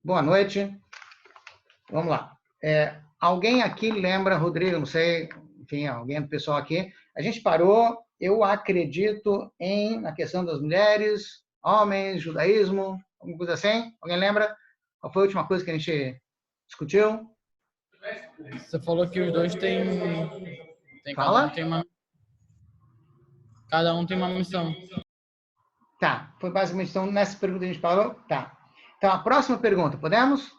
Boa noite. Vamos lá. Alguém aqui lembra, Rodrigo, não sei, enfim, alguém do pessoal aqui, a gente parou, eu acredito na questão das mulheres, homens, judaísmo, alguma coisa assim? Alguém lembra? Qual foi a última coisa que a gente discutiu? Você falou que os dois têm Fala? Cada um tem uma missão. Tá, foi basicamente, então, nessa pergunta a gente parou? Tá. Então, a próxima pergunta, podemos?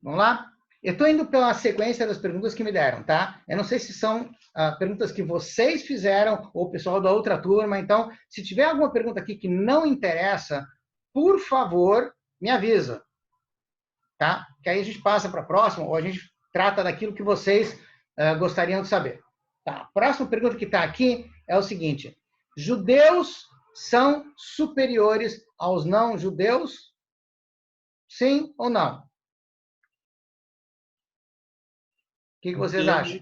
Vamos lá? Eu estou indo pela sequência das perguntas que me deram, tá? Eu não sei se são perguntas que vocês fizeram ou o pessoal da outra turma. Então, se tiver alguma pergunta aqui que não interessa, por favor, me avisa, tá? Que aí a gente passa para a próxima ou a gente trata daquilo que vocês gostariam de saber. Tá? A próxima pergunta que está aqui é o seguinte: judeus são superiores aos não-judeus? Sim ou não? O que vocês acham?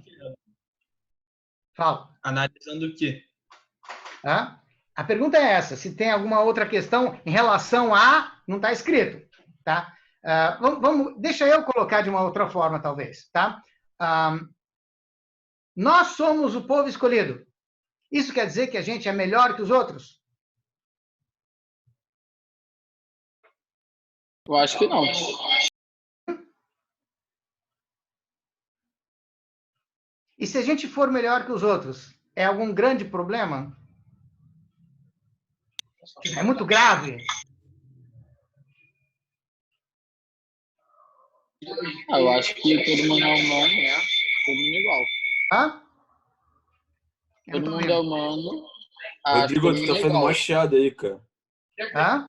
Fala. Analisando o quê? Tá? A pergunta é essa, se tem alguma outra questão em relação a... Não está escrito, tá? Deixa eu colocar de uma outra forma, talvez, tá? Nós somos o povo escolhido. Isso quer dizer que a gente é melhor que os outros? Eu acho que não. E se a gente for melhor que os outros, é algum grande problema? É muito grave? Eu acho que todo mundo é humano, né? Todo mundo igual. Hã? Todo mundo é humano. Rodrigo, tu tá fazendo uma chiada aí, cara. Hã?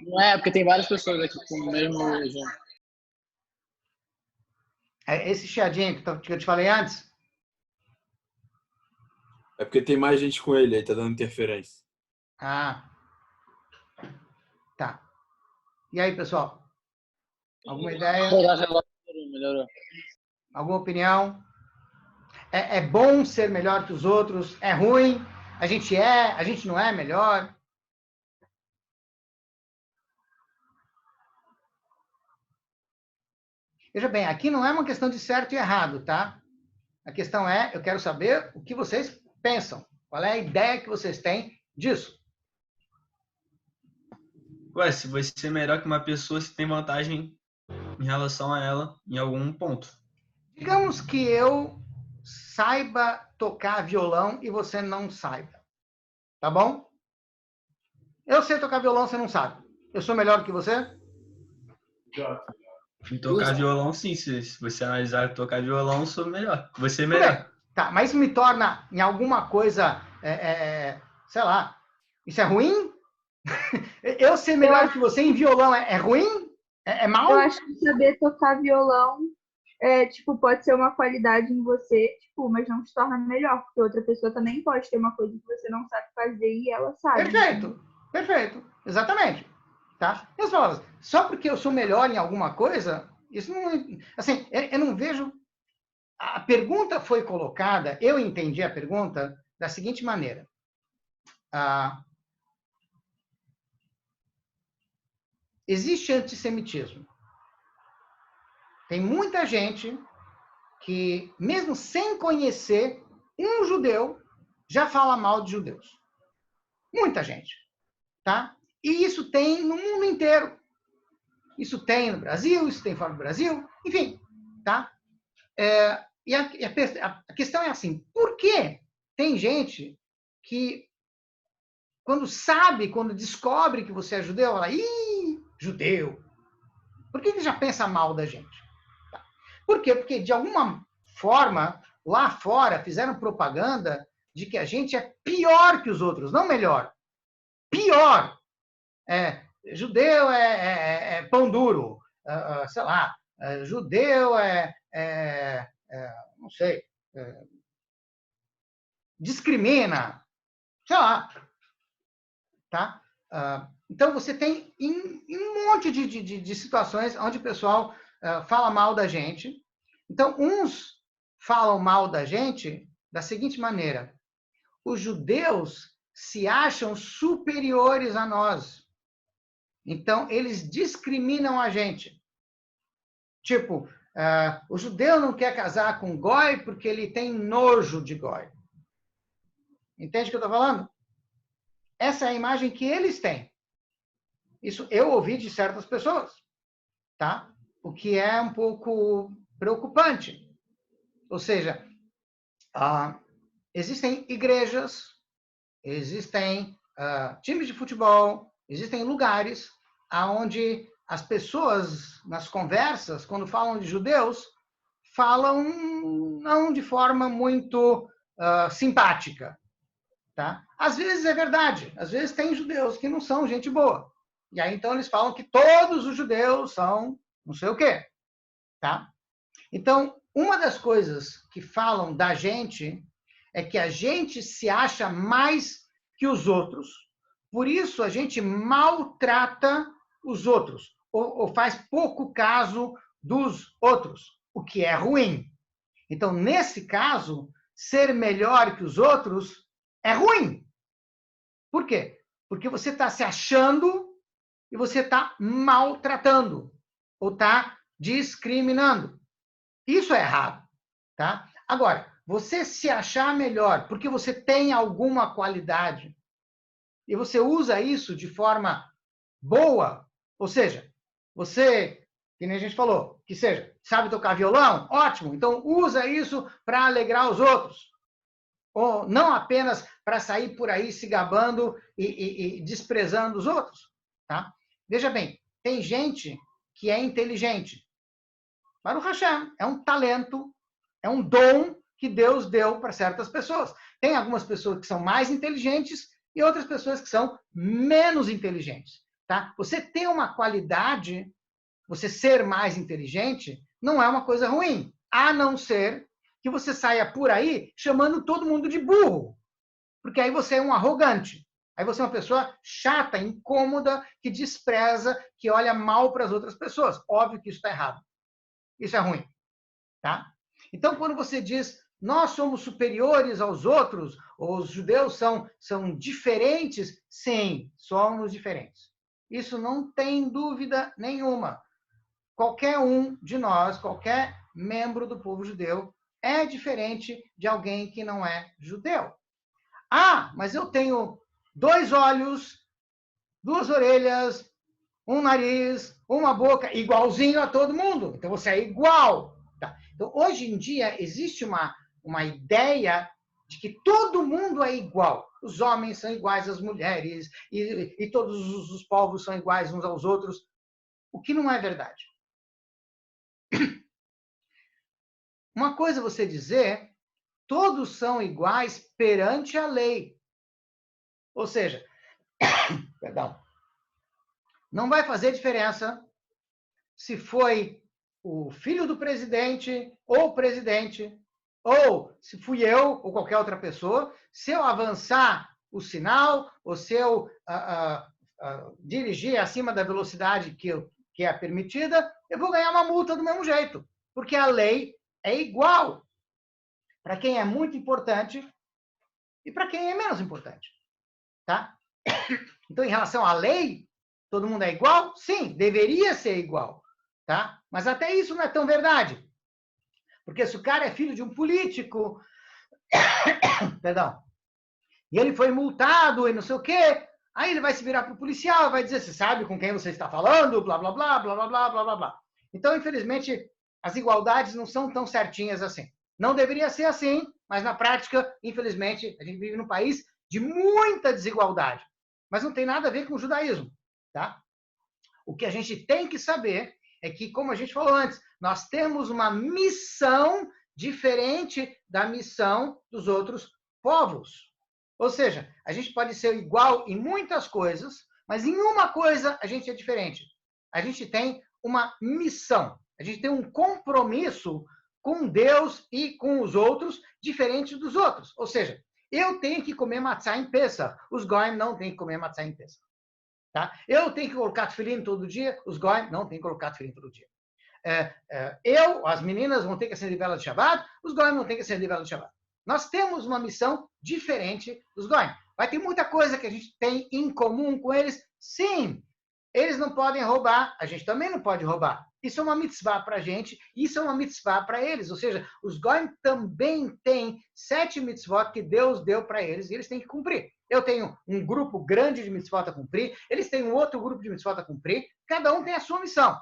Não é, porque tem várias pessoas aqui com o mesmo exemplo. Esse chiadinho que eu te falei antes? É porque tem mais gente com ele, aí tá dando interferência. Ah. Tá. E aí, pessoal? Alguma ideia? Melhorou. Alguma opinião? É bom ser melhor que os outros? É ruim? A gente não é melhor? Veja bem, aqui não é uma questão de certo e errado, tá? A questão eu quero saber o que vocês pensam. Qual é a ideia que vocês têm disso? Ué, se você é melhor que uma pessoa, você tem vantagem em relação a ela em algum ponto. Digamos que eu saiba tocar violão e você não saiba. Tá bom? Eu sei tocar violão, você não sabe. Eu sou melhor que você? Em tocar violão, sim. Se você analisar tocar violão, eu sou melhor. Você é melhor. Tá, mas isso me torna em alguma coisa, sei lá, isso é ruim? Eu ser melhor que você em violão é ruim? É mal? Eu acho que saber tocar violão pode ser uma qualidade em você, mas não te torna melhor, porque outra pessoa também pode ter uma coisa que você não sabe fazer e ela sabe. Perfeito, exatamente. Tá? Só porque eu sou melhor em alguma coisa, isso não... Assim, eu não vejo... A pergunta foi colocada, eu entendi a pergunta da seguinte maneira. Existe antissemitismo. Tem muita gente que, mesmo sem conhecer um judeu, já fala mal de judeus. Muita gente. Tá? E isso tem no mundo inteiro. Isso tem no Brasil, isso tem fora do Brasil, enfim. Tá? E a questão é assim, por que tem gente que, quando descobre que você é judeu, fala, ih, judeu. Por que já pensa mal da gente? Por quê? Porque, de alguma forma, lá fora, fizeram propaganda de que a gente é pior que os outros, não melhor. Pior. Judeu é pão duro. Sei lá. Judeu não sei. Discrimina. Sei lá. Tá? Então, você tem um monte de situações onde o pessoal fala mal da gente. Então, uns falam mal da gente da seguinte maneira: os judeus se acham superiores a nós. Então, eles discriminam a gente. Tipo, o judeu não quer casar com goi porque ele tem nojo de goi. Entende o que eu estou falando? Essa é a imagem que eles têm. Isso eu ouvi de certas pessoas, tá? O que é um pouco preocupante. Ou seja, existem igrejas, existem times de futebol, existem lugares onde as pessoas, nas conversas, quando falam de judeus, falam não de forma muito simpática. Tá? Às vezes é verdade, às vezes tem judeus que não são gente boa. E aí então eles falam que todos os judeus são não sei o quê. Tá? Então, uma das coisas que falam da gente é que a gente se acha mais que os outros, por isso a gente maltrata os outros, ou faz pouco caso dos outros, o que é ruim. Então, nesse caso, ser melhor que os outros é ruim. Por quê? Porque você está se achando e você está maltratando, ou está discriminando. Isso é errado, tá? Agora, você se achar melhor porque você tem alguma qualidade e você usa isso de forma boa, ou seja, você, que nem a gente falou, que seja, sabe tocar violão? Ótimo, então usa isso para alegrar os outros. Ou não apenas para sair por aí se gabando e desprezando os outros, tá? Veja bem, tem gente que é inteligente. Baruch Hashem, é um talento, é um dom que Deus deu para certas pessoas. Tem algumas pessoas que são mais inteligentes e outras pessoas que são menos inteligentes. Tá? Você ter uma qualidade, você ser mais inteligente, não é uma coisa ruim, a não ser que você saia por aí chamando todo mundo de burro, porque aí você é um arrogante. Aí você é uma pessoa chata, incômoda, que despreza, que olha mal para as outras pessoas. Óbvio que isso está errado. Isso é ruim, tá? Então, quando você diz nós somos superiores aos outros, os judeus são diferentes, sim, somos diferentes. Isso não tem dúvida nenhuma. Qualquer um de nós, qualquer membro do povo judeu, é diferente de alguém que não é judeu. Ah, mas eu tenho 2 olhos, 2 orelhas, um nariz, uma boca, igualzinho a todo mundo. Então você é igual. Tá? Então, hoje em dia, existe uma ideia de que todo mundo é igual. Os homens são iguais às mulheres, e todos os povos são iguais uns aos outros, o que não é verdade. Uma coisa é você dizer, todos são iguais perante a lei. Ou seja, perdão, não vai fazer diferença se foi o filho do presidente, ou o presidente, ou se fui eu, ou qualquer outra pessoa, se eu avançar o sinal, ou se eu dirigir acima da velocidade que é permitida, eu vou ganhar uma multa do mesmo jeito, porque a lei é igual para quem é muito importante e para quem é menos importante. Tá? Então, em relação à lei, todo mundo é igual? Sim, deveria ser igual. Tá? Mas até isso não é tão verdade. Porque se o cara é filho de um político, perdão, e ele foi multado e não sei o quê, aí ele vai se virar para o policial, vai dizer, você sabe com quem você está falando, blá, blá, blá, blá, blá, blá, blá, blá, blá. Então, infelizmente, as igualdades não são tão certinhas assim. Não deveria ser assim, mas na prática, infelizmente, a gente vive num país de muita desigualdade. Mas não tem nada a ver com o judaísmo. Tá? O que a gente tem que saber é que, como a gente falou antes, nós temos uma missão diferente da missão dos outros povos. Ou seja, a gente pode ser igual em muitas coisas, mas em uma coisa a gente é diferente. A gente tem uma missão, a gente tem um compromisso com Deus e com os outros, diferente dos outros. Ou seja, eu tenho que comer matzá em Pesach, os goyim não têm que comer matzá em Pesach. Tá? Eu tenho que colocar tefilim todo dia, os goyim não têm que colocar tefilim todo dia. As meninas vão ter que acender vela de Shabbat, os goyim não têm que acender vela de Shabbat. Nós temos uma missão diferente dos goyim. Vai ter muita coisa que a gente tem em comum com eles, sim, Eles não podem roubar, a gente também não pode roubar. Isso é uma mitzvah para a gente, isso é uma mitzvah para eles. Ou seja, os goim também têm 7 mitzvot que Deus deu para eles e eles têm que cumprir. Eu tenho um grupo grande de mitzvot a cumprir, eles têm um outro grupo de mitzvot a cumprir, cada um tem a sua missão.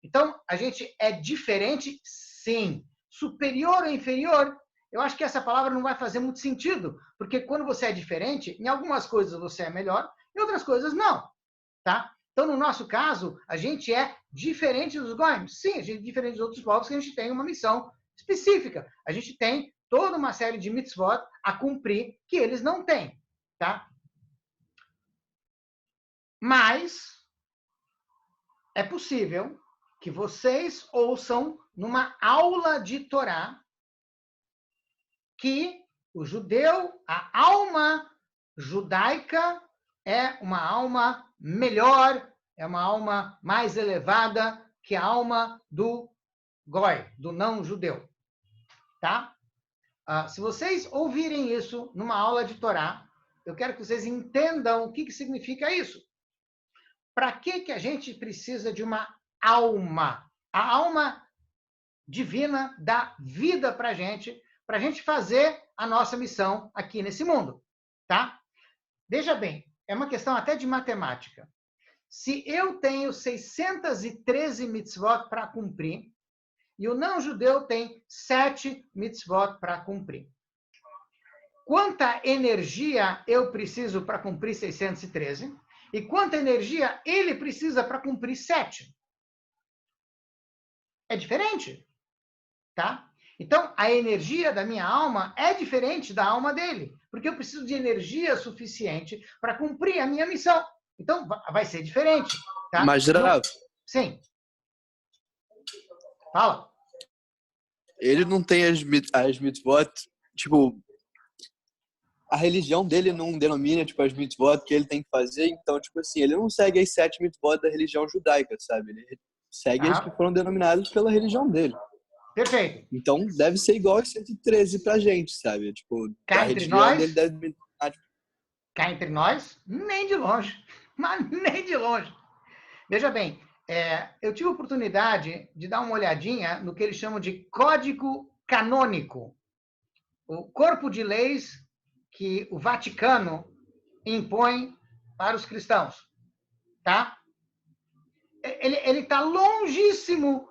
Então, a gente é diferente, sim. Superior ou inferior, eu acho que essa palavra não vai fazer muito sentido, porque quando você é diferente, em algumas coisas você é melhor, em outras coisas não, tá? Então, no nosso caso, a gente é diferente dos goim. Sim, a gente é diferente dos outros povos, que a gente tem uma missão específica. A gente tem toda uma série de mitzvot a cumprir que eles não têm, tá? Mas é possível que vocês ouçam numa aula de Torá que o judeu, a alma judaica é uma alma melhor, é uma alma mais elevada que a alma do goi, do não judeu, tá? Se vocês ouvirem isso numa aula de Torá, eu quero que vocês entendam o que significa isso. Para que a gente precisa de uma alma? A alma divina dá vida para a gente fazer a nossa missão aqui nesse mundo, tá? Veja bem, é uma questão até de matemática. Se eu tenho 613 mitzvot para cumprir, e o não-judeu tem 7 mitzvot para cumprir. Quanta energia eu preciso para cumprir 613? E quanta energia ele precisa para cumprir 7? É diferente, tá? Então, a energia da minha alma é diferente da alma dele, porque eu preciso de energia suficiente para cumprir a minha missão. Então, vai ser diferente, tá? Mas, Rav, sim. Fala. Ele não tem as mitzvot, tipo, a religião dele não denomina, tipo, as mitzvot que ele tem que fazer, então, tipo assim, ele não segue as 7 mitzvot da religião judaica, sabe? Ele segue as que foram denominadas pela religião dele. Perfeito. Então, deve ser igual a 113 pra gente, sabe? Tipo, cá a entre religião nós, dele deve... Cá entre nós, nem de longe. Mas nem de longe. Veja bem, eu tive a oportunidade de dar uma olhadinha no que eles chamam de código canônico. O corpo de leis que o Vaticano impõe para os cristãos. Tá? Ele está longíssimo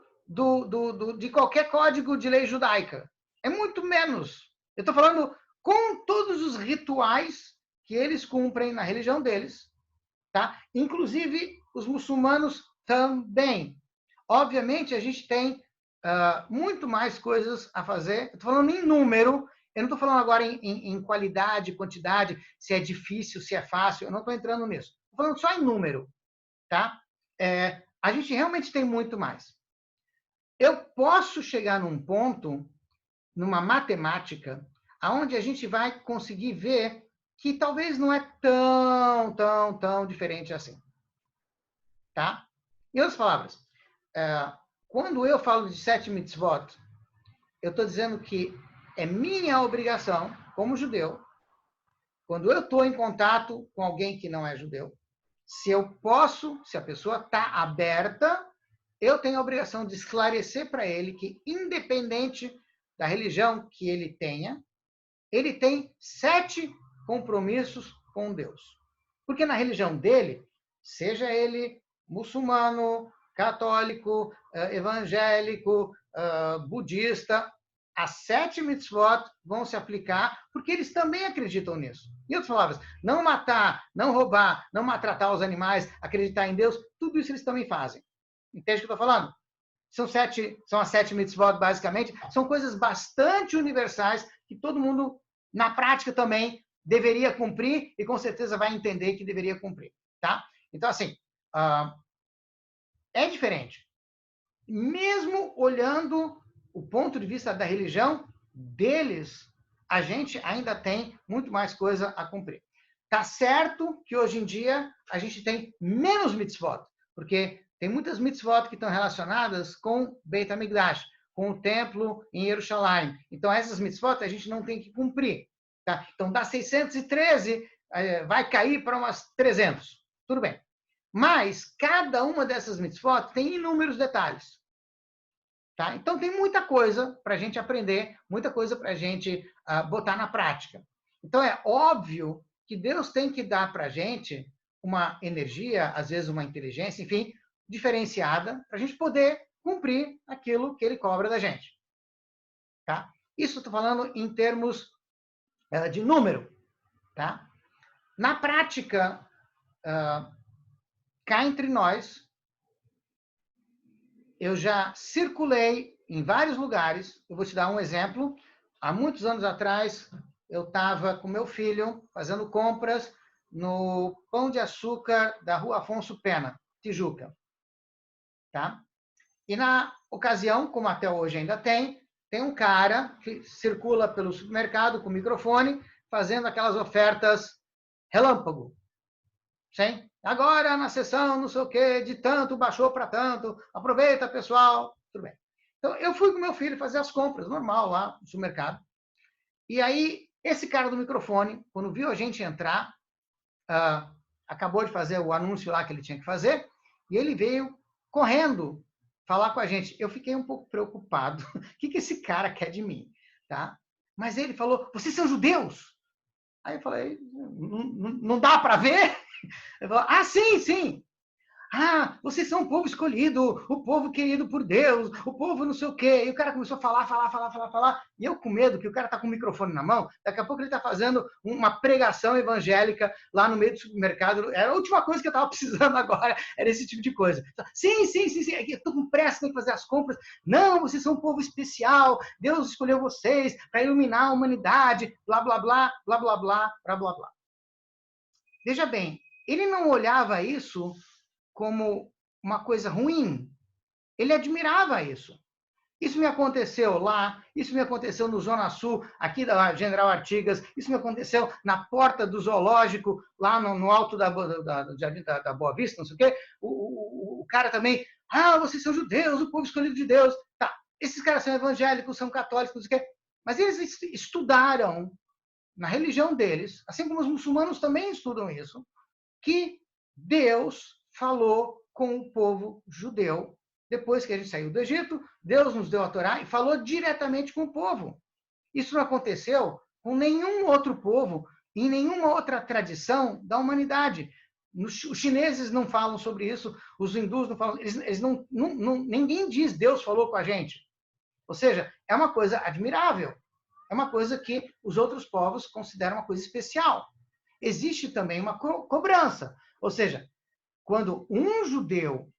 de qualquer código de lei judaica. É muito menos. Eu estou falando com todos os rituais que eles cumprem na religião deles, tá? Inclusive os muçulmanos também. Obviamente, a gente tem muito mais coisas a fazer. Estou falando em número, eu não estou falando agora em qualidade, quantidade, se é difícil, se é fácil, eu não estou entrando nisso. Estou falando só em número, tá? A gente realmente tem muito mais. Eu posso chegar num ponto, numa matemática, onde a gente vai conseguir ver que talvez não é tão diferente assim. Tá? Em outras palavras, quando eu falo de 7 mitzvot, eu estou dizendo que é minha obrigação, como judeu, quando eu estou em contato com alguém que não é judeu, se a pessoa está aberta, eu tenho a obrigação de esclarecer para ele que, independente da religião que ele tenha, ele tem 7 compromissos com Deus. Porque na religião dele, seja ele muçulmano, católico, evangélico, budista, as 7 mitzvot vão se aplicar porque eles também acreditam nisso. Em outras palavras, não matar, não roubar, não maltratar os animais, acreditar em Deus, tudo isso eles também fazem. Entende o que eu estou falando? São as 7 mitzvot, basicamente. São coisas bastante universais que todo mundo, na prática, também deveria cumprir e, com certeza, vai entender que deveria cumprir. Tá? Então, assim, é diferente. Mesmo olhando o ponto de vista da religião deles, a gente ainda tem muito mais coisa a cumprir. Tá certo que, hoje em dia, a gente tem menos mitzvot, porque tem muitas mitzvot que estão relacionadas com Beit HaMikdash, com o templo em Jerusalém. Então, essas mitzvot a gente não tem que cumprir. Tá? Então, das 613, vai cair para umas 300. Tudo bem. Mas cada uma dessas mitzvot tem inúmeros detalhes. Tá? Então, tem muita coisa para a gente aprender, muita coisa para a gente botar na prática. Então, é óbvio que Deus tem que dar para a gente uma energia, às vezes uma inteligência, enfim, diferenciada, para a gente poder cumprir aquilo que ele cobra da gente. Tá? Isso eu estou falando em termos de número. Tá? Na prática, cá entre nós, eu já circulei em vários lugares. Eu vou te dar um exemplo. Há muitos anos atrás, eu estava com meu filho fazendo compras no Pão de Açúcar da Rua Afonso Pena, Tijuca. Tá? E na ocasião, como até hoje ainda tem um cara que circula pelo supermercado com microfone, fazendo aquelas ofertas relâmpago. Sim? Agora, na sessão, não sei o quê, de tanto, baixou para tanto, aproveita, pessoal. Tudo bem. Então, eu fui com meu filho fazer as compras, normal, lá no supermercado. E aí, esse cara do microfone, quando viu a gente entrar, acabou de fazer o anúncio lá que ele tinha que fazer, e ele veio correndo falar com a gente. Eu fiquei um pouco preocupado. O que esse cara quer de mim? Tá? Mas ele falou, vocês são judeus? Aí eu falei, não dá para ver? Ele falou, sim, sim. Vocês são um povo escolhido, o povo querido por Deus, o povo não sei o quê. E o cara começou a falar. E eu com medo, que o cara está com o microfone na mão, daqui a pouco ele está fazendo uma pregação evangélica lá no meio do supermercado. Era a última coisa que eu estava precisando agora, era esse tipo de coisa. Sim. Eu estou com pressa, tenho que fazer as compras. Não, vocês são um povo especial, Deus escolheu vocês para iluminar a humanidade, blá, blá, blá, blá, blá, blá, blá, blá, blá. Veja bem, ele não olhava isso como uma coisa ruim. Ele admirava isso. Isso me aconteceu lá, isso me aconteceu no Zona Sul, aqui da General Artigas, isso me aconteceu na porta do zoológico, lá no alto da Boa Vista, não sei o quê. O cara também, vocês são judeus, o povo escolhido de Deus. Tá, esses caras são evangélicos, são católicos, não sei o quê. Mas eles estudaram na religião deles, assim como os muçulmanos também estudam isso, que Deus falou com o povo judeu. Depois que a gente saiu do Egito, Deus nos deu a Torá e falou diretamente com o povo. Isso não aconteceu com nenhum outro povo, em nenhuma outra tradição da humanidade. Os chineses não falam sobre isso, os hindus não falam, eles ninguém diz Deus falou com a gente. Ou seja, é uma coisa admirável. É uma coisa que os outros povos consideram uma coisa especial. Existe também uma cobrança. Ou seja, quando um judeu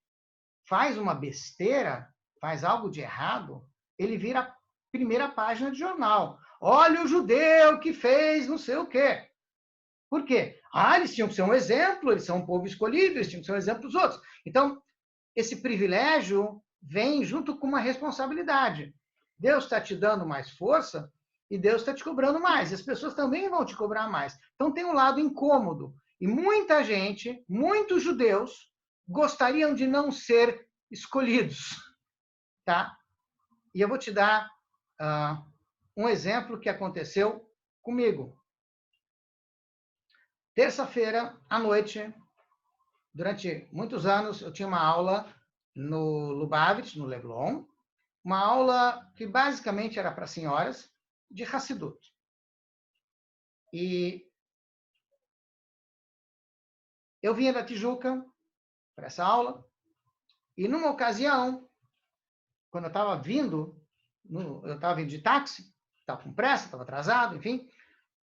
faz uma besteira, faz algo de errado, ele vira a primeira página de jornal. Olha o judeu que fez não sei o quê. Por quê? Eles tinham que ser um exemplo, eles são um povo escolhido, eles tinham que ser um exemplo dos outros. Então, esse privilégio vem junto com uma responsabilidade. Deus está te dando mais força e Deus está te cobrando mais. As pessoas também vão te cobrar mais. Então, tem um lado incômodo. E muita gente, muitos judeus, gostariam de não ser escolhidos. Tá? E eu vou te dar um exemplo que aconteceu comigo. Terça-feira, à noite, durante muitos anos, eu tinha uma aula no Lubavitch, no Leblon, uma aula que basicamente era para senhoras de Hassidut. E eu vinha da Tijuca para essa aula, e numa ocasião, quando eu estava vindo de táxi, estava com pressa, estava atrasado, enfim,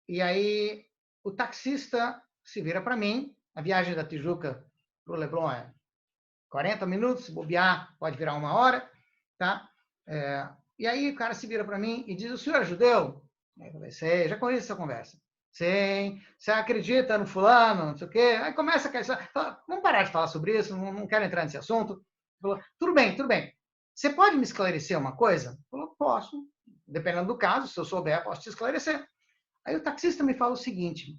e aí o taxista se vira para mim, a viagem da Tijuca para o Leblon é 40 minutos, se bobear, pode virar 1 hora, tá? E aí o cara se vira para mim e diz, o senhor é judeu? Eu falei, sei, já conheço essa conversa. Sim, você acredita no fulano, não sei o quê. Aí começa a... Vamos parar de falar sobre isso, não quero entrar nesse assunto. Falou, tudo bem. Você pode me esclarecer uma coisa? Falou, posso. Dependendo do caso, se eu souber, posso te esclarecer. Aí o taxista me fala o seguinte,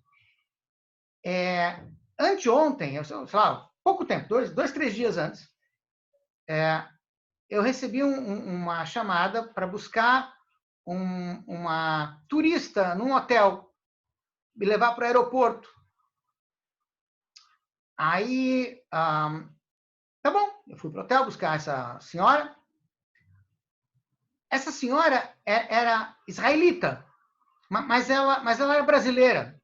anteontem, sei lá, pouco tempo, 2, 3 dias antes, eu recebi uma chamada para buscar uma turista num hotel, me levar para o aeroporto. Aí, tá bom, eu fui para o hotel buscar essa senhora. Essa senhora era israelita, mas ela era brasileira.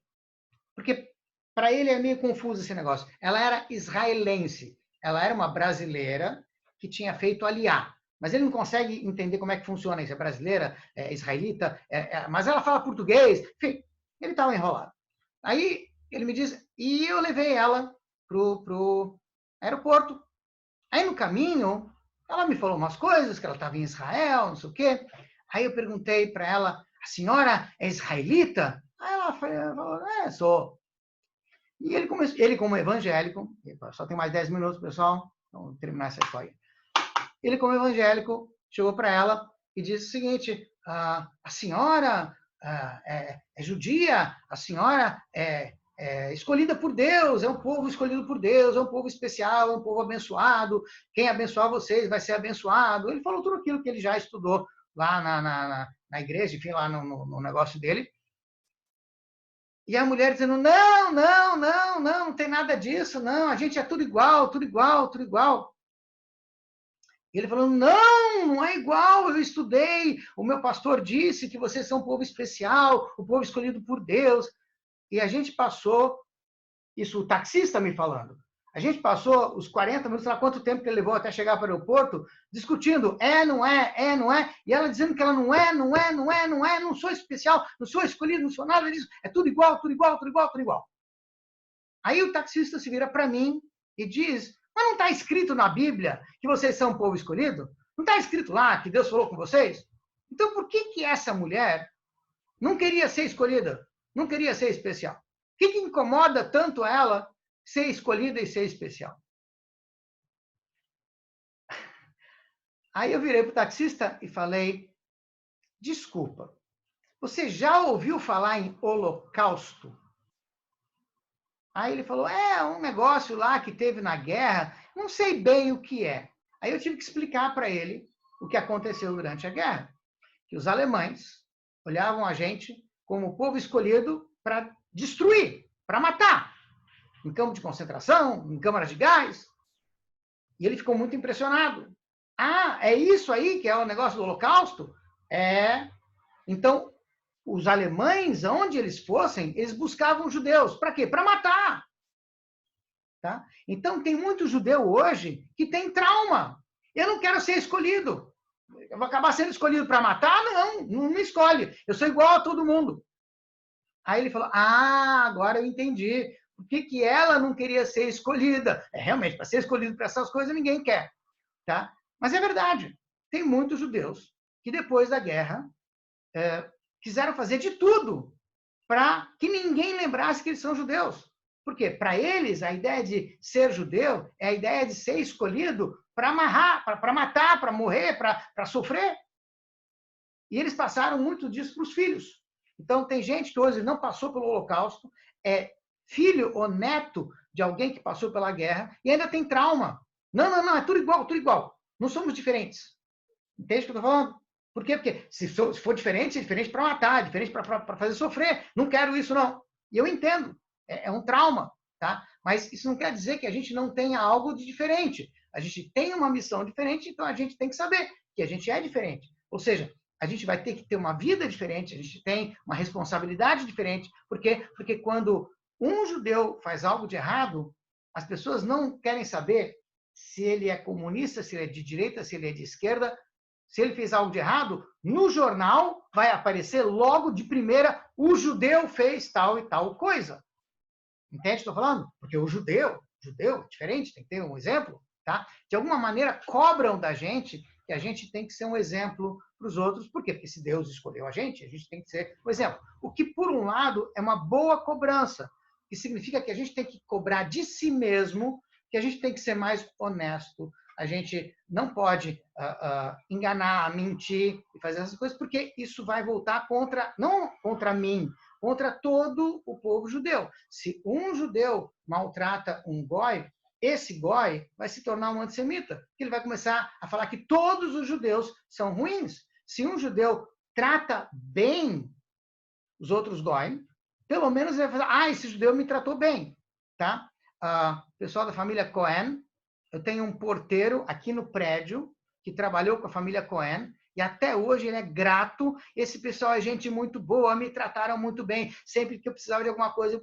Porque para ele é meio confuso esse negócio. Ela era israelense. Ela era uma brasileira que tinha feito aliá. Mas ele não consegue entender como é que funciona isso. É brasileira, é israelita, mas ela fala português. Enfim, ele estava enrolado. Aí ele me diz, e eu levei ela pro aeroporto. Aí no caminho, ela me falou umas coisas, que ela estava em Israel, não sei o quê. Aí eu perguntei para ela, a senhora é israelita? Aí ela falou, sou. E ele como evangélico, só tem mais 10 minutos, pessoal, então vou terminar essa história. Ele como evangélico chegou para ela e disse o seguinte, a senhora é judia, a senhora é escolhida por Deus, é um povo escolhido por Deus, é um povo especial, é um povo abençoado, quem abençoar vocês vai ser abençoado. Ele falou tudo aquilo que ele já estudou lá na igreja, enfim, lá no negócio dele. E a mulher dizendo, não tem nada disso, não, a gente é tudo igual, tudo igual, tudo igual. E ele falou, não é igual, eu estudei, o meu pastor disse que vocês são um povo especial, o povo escolhido por Deus. E a gente passou, isso o taxista me falando, a gente passou os 40 minutos, sei lá quanto tempo que ele levou até chegar para o aeroporto, discutindo, não é, e ela dizendo que ela não sou especial, não sou escolhido, não sou nada disso, é tudo igual, tudo igual, tudo igual, tudo igual. Aí o taxista se vira para mim e diz, mas não está escrito na Bíblia que vocês são um povo escolhido? Não está escrito lá que Deus falou com vocês? Então por que essa mulher não queria ser escolhida? Não queria ser especial? O que incomoda tanto ela ser escolhida e ser especial? Aí eu virei para o taxista e falei, desculpa, você já ouviu falar em holocausto? Aí ele falou, um negócio lá que teve na guerra, não sei bem o que é. Aí eu tive que explicar para ele o que aconteceu durante a guerra. Que os alemães olhavam a gente como o povo escolhido para destruir, para matar. Em campo de concentração, em câmaras de gás. E ele ficou muito impressionado. É isso aí que é o negócio do Holocausto? Então, os alemães, aonde eles fossem, eles buscavam judeus. Para quê? Para matar. Tá? Então, tem muito judeu hoje que tem trauma. Eu não quero ser escolhido. Eu vou acabar sendo escolhido para matar? Não me escolhe. Eu sou igual a todo mundo. Aí ele falou, agora eu entendi. Por que ela não queria ser escolhida? Realmente, para ser escolhido para essas coisas, ninguém quer. Tá? Mas é verdade. Tem muitos judeus que depois da guerra quiseram fazer de tudo para que ninguém lembrasse que eles são judeus. Por quê? Para eles, a ideia de ser judeu é a ideia de ser escolhido para amarrar, para matar, para morrer, para sofrer. E eles passaram muito disso para os filhos. Então, tem gente que hoje não passou pelo Holocausto, é filho ou neto de alguém que passou pela guerra e ainda tem trauma. Não, é tudo igual, tudo igual. Não somos diferentes. Entende o que eu estou falando? Por quê? Porque se for diferente, é diferente para matar, é diferente para fazer sofrer. Não quero isso, não. E eu entendo. É um trauma, tá? Mas isso não quer dizer que a gente não tenha algo de diferente. A gente tem uma missão diferente, então a gente tem que saber que a gente é diferente. Ou seja, a gente vai ter que ter uma vida diferente, a gente tem uma responsabilidade diferente. Por quê? Porque quando um judeu faz algo de errado, as pessoas não querem saber se ele é comunista, se ele é de direita, se ele é de esquerda. Se ele fez algo de errado, no jornal vai aparecer logo de primeira, o judeu fez tal e tal coisa. Entende o que estou falando? Porque o judeu é diferente, tem que ter um exemplo, tá? De alguma maneira, cobram da gente que a gente tem que ser um exemplo para os outros. Por quê? Porque se Deus escolheu a gente tem que ser um exemplo. O que, por um lado, é uma boa cobrança, que significa que a gente tem que cobrar de si mesmo, que a gente tem que ser mais honesto, a gente não pode enganar, mentir e fazer essas coisas, porque isso vai voltar não contra mim, contra todo o povo judeu. Se um judeu maltrata um goi, esse goi vai se tornar um antissemita, porque ele vai começar a falar que todos os judeus são ruins. Se um judeu trata bem os outros goi, pelo menos ele vai falar, esse judeu me tratou bem, tá? pessoal da família Cohen. Eu tenho um porteiro aqui no prédio que trabalhou com a família Cohen e até hoje ele é grato. Esse pessoal é gente muito boa, me trataram muito bem. Sempre que eu precisava de alguma coisa...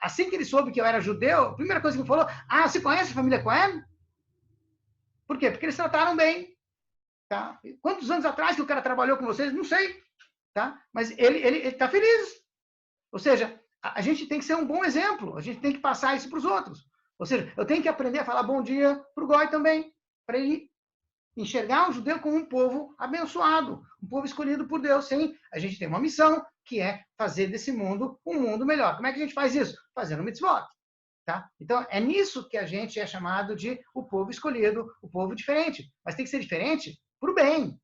Assim que ele soube que eu era judeu, a primeira coisa que ele falou, você conhece a família Cohen? Por quê? Porque eles trataram bem. Tá? Quantos anos atrás que o cara trabalhou com vocês? Não sei. Tá? Mas ele está feliz. Ou seja, a gente tem que ser um bom exemplo. A gente tem que passar isso para os outros. Ou seja, eu tenho que aprender a falar bom dia para o Goi também. Para ele enxergar o judeu como um povo abençoado. Um povo escolhido por Deus. Sim, a gente tem uma missão, que é fazer desse mundo um mundo melhor. Como é que a gente faz isso? Fazendo mitzvot. Tá? Então, é nisso que a gente é chamado de o povo escolhido, o povo diferente. Mas tem que ser diferente para o bem.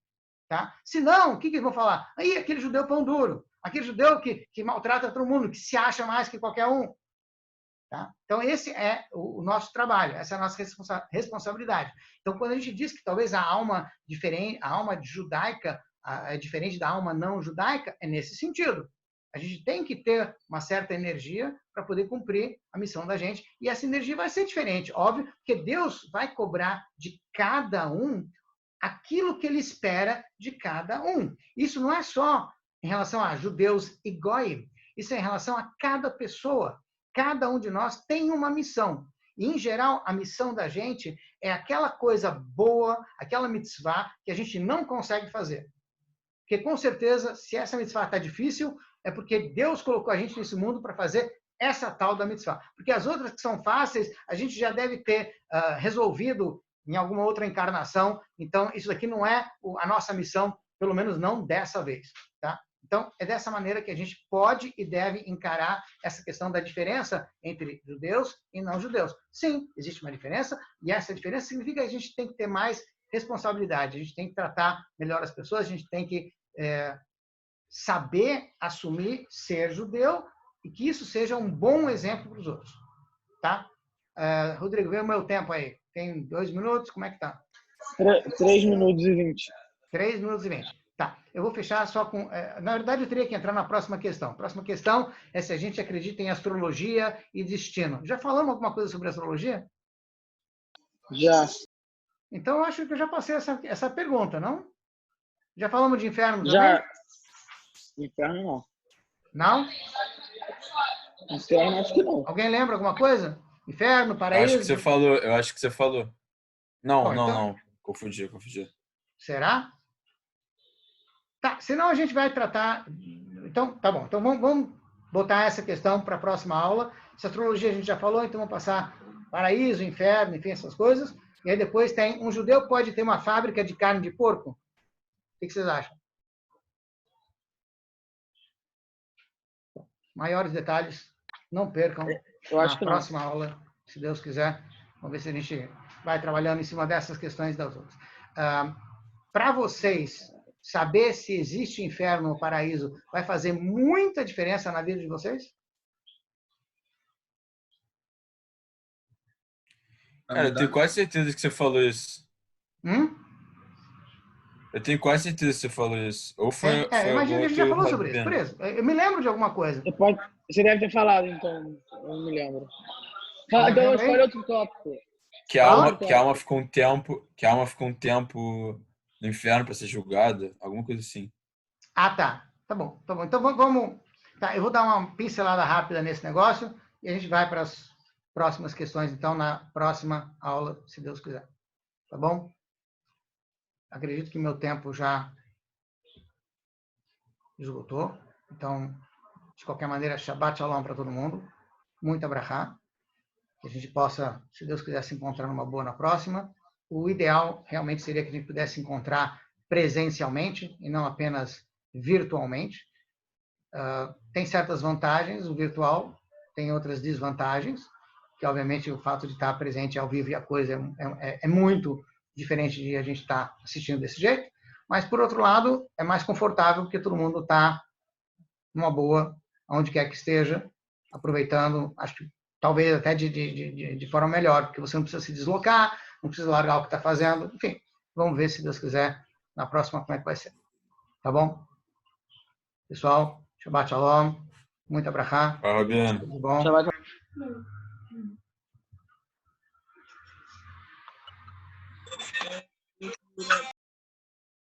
Tá? Senão, o que eles vão falar? Aí, aquele judeu pão duro, aquele judeu que maltrata todo mundo, que se acha mais que qualquer um. Tá? Então, esse é o nosso trabalho, essa é a nossa responsabilidade. Então, quando a gente diz que talvez a alma diferente, a alma judaica é diferente da alma não judaica, é nesse sentido. A gente tem que ter uma certa energia para poder cumprir a missão da gente, e essa energia vai ser diferente, óbvio, porque Deus vai cobrar de cada um aquilo que ele espera de cada um. Isso não é só em relação a judeus e goim, isso é em relação a cada pessoa. Cada um de nós tem uma missão. E, em geral, a missão da gente é aquela coisa boa, aquela mitzvah que a gente não consegue fazer. Porque, com certeza, se essa mitzvah está difícil, é porque Deus colocou a gente nesse mundo para fazer essa tal da mitzvah. Porque as outras que são fáceis, a gente já deve ter resolvido em alguma outra encarnação. Então, isso aqui não é a nossa missão, pelo menos não dessa vez. Tá? Então, é dessa maneira que a gente pode e deve encarar essa questão da diferença entre judeus e não judeus. Sim, existe uma diferença, e essa diferença significa que a gente tem que ter mais responsabilidade, a gente tem que tratar melhor as pessoas, a gente tem que saber assumir ser judeu e que isso seja um bom exemplo para os outros. Tá? Rodrigo, vê o meu tempo aí. Tem 2 minutos? Como é que tá? 3 minutos e 20. 3 minutos e 20. Tá, eu vou fechar só com... na verdade, eu teria que entrar na próxima questão. A próxima questão é se a gente acredita em astrologia e destino. Já falamos alguma coisa sobre astrologia? Já. Então, eu acho que eu já passei essa pergunta, não? Já falamos de inferno também? Já. Inferno não. Não? Inferno acho que não. Alguém lembra alguma coisa? Inferno, Eu paraíso? eu acho que você falou. Não, Bom, então- não. Confundi. Será? Tá, senão a gente vai tratar... Então, tá bom. Então, vamos botar essa questão para a próxima aula. Se astrologia a gente já falou, então vamos passar paraíso, inferno, enfim, essas coisas. E aí depois tem... Um judeu pode ter uma fábrica de carne de porco? O que vocês acham? Maiores detalhes, não percam Eu acho na que não. próxima aula, se Deus quiser. Vamos ver se a gente vai trabalhando em cima dessas questões das outras. Para vocês, saber se existe inferno ou paraíso vai fazer muita diferença na vida de vocês? Cara, eu tenho quase certeza que você falou isso. Eu tenho quase certeza que você falou isso. Ou foi Imagina que a gente já algum falou outro sobre isso. rabino. Por isso, eu me lembro de alguma coisa. Você deve ter falado, então. Eu não me lembro. Não Então, lembra aí? escolhe outro tópico. Que a alma ficou um tempo no inferno para ser julgada, alguma coisa assim. Tá. Tá bom. Então vamos... Tá, eu vou dar uma pincelada rápida nesse negócio e a gente vai para as próximas questões, então, na próxima aula, se Deus quiser. Tá bom? Acredito que meu tempo já esgotou. Então, de qualquer maneira, Shabbat Shalom para todo mundo. Muito abrahá. Que a gente possa, se Deus quiser, se encontrar numa boa na próxima. O ideal realmente seria que a gente pudesse encontrar presencialmente e não apenas virtualmente. Tem certas vantagens, o virtual tem outras desvantagens, que obviamente o fato de estar presente ao vivo e a coisa é muito diferente de a gente estar assistindo desse jeito, mas por outro lado é mais confortável porque todo mundo está numa boa, onde quer que esteja, aproveitando, acho que talvez até de forma melhor, porque você não precisa se deslocar, não precisa largar o que está fazendo, enfim, vamos ver, se Deus quiser, na próxima como é que vai ser. Tá bom? Pessoal, Shabbat Shalom, muito abrahá, Rabino. tudo bom? Shabbat Não.